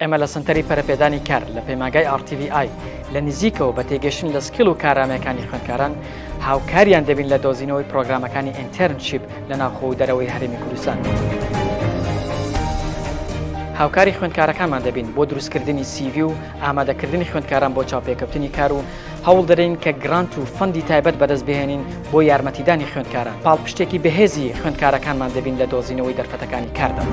ئێمە لە سنتەری پەرەپێدانی کار لە پەیمانگای RTVI لە نزیکەوە بە تێگەشتن لە سکیل و کارامەکانی خوێندکاران هاوکاریان دەبین لە دۆزینەوەی پرۆگرامەکانی ئینترنشیپ لە ناوخۆ و دەرەوەی هەرێمی کوردستان. هاوکاری خوێندکارەکانمان دەبین بۆ دروستکردنی CV و ئامادەکردنی خوێندکاران بۆ چاوپێکەوتنی کار و هەوڵ دەدەین کە گرانت و فەندی تایبەت بەدەست بهێنین بۆ یارمەتیدانی خوێندکاران. پاڵپشتێکی بەهێزی خوێندکارەکانمان دەبین لە دۆزینەوەی دەرفەتەکانی کاردا.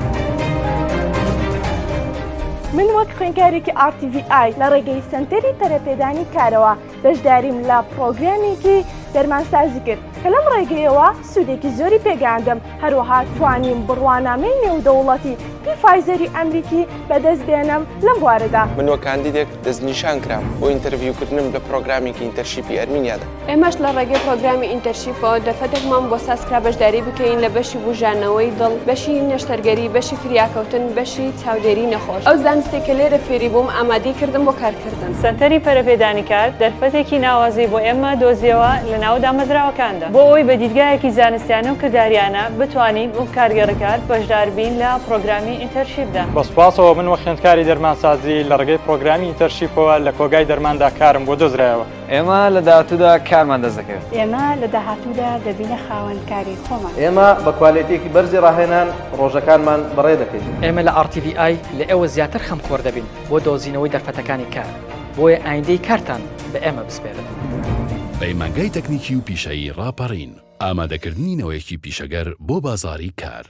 من وەک خوێندکارێکی RTVI لە ڕێگەی سنتەری پەرەپێدانی کارەوە بەشداریم لە پرۆگرامێکی دەرمانسازی کرد کە لەم ڕێگەیەوە سوودێکی زۆری پێگەاندەم. هەروەها توانیم بڕوانامەی نێودەوڵەتی فایزەری ئەمریکی بەدەست بێنم لەم بوارەدا. من وەک کاندیدێک دەستنیشان کرام بۆ ئینتەرویوکردنم لە پرۆگرامێکی ئینتەرشیپی ئەرمینیادا. ئێمەش لە ڕێگەی پرۆگرامی ئینتەرشیپەوە دەفەتێکمان بۆ سازکرا بەشداری بکەین لە بەشی بژانەوەی دڵ، بەشی نەشتەرگەری، بەشی فریاکەوتن، بەشی چاودێری نەخۆش. ئەو زانستێکە لێرە فێری بووم ئامادەی کردم بۆ کارکردن. سنتەری پەرەپێدانی کار دەرفەتێکی ناوازی بۆ ئێمە دۆزیەوە لە ناو دامەزراوەکاندا بۆ ئەوەی بە دیدگایەکی زانستیانە و کرداریانە بتوانین و کارگەڕەکار بەشدار بین لە پرۆگرامی ئینتەرشیپدا. بەسپاسەوە من وە خوێندکاری دەرمانسازی لە ڕێگەی پرۆگرامی ئینتەرشیپەوە لە کۆگای دەرماندا کارم بۆ دۆزرایەوە. ئێمە لە داهاتوودا کارمان دەست دەکەوێت. ئێمە لە داهاتوودا دەبینە خاوەنکاری خۆمان. ئێمە بە کوالێتێکی بەرزی ڕاهێنان ڕۆژەکانمان بەڕێ دەکەین. ئێمە لە RTVI لە ئێوە زیاتر خەمخۆر دەبین بۆ دۆزینەوەی دەرفەتەکانی کار بۆیە ئایندەی کارتان بە ئێمە بسپێرن. پەیمانگای تەکنیکی و پیشەیی ڕاپەڕین ئامادەکردنینەوەیەکی پیشەگەر بۆ بازاری کار.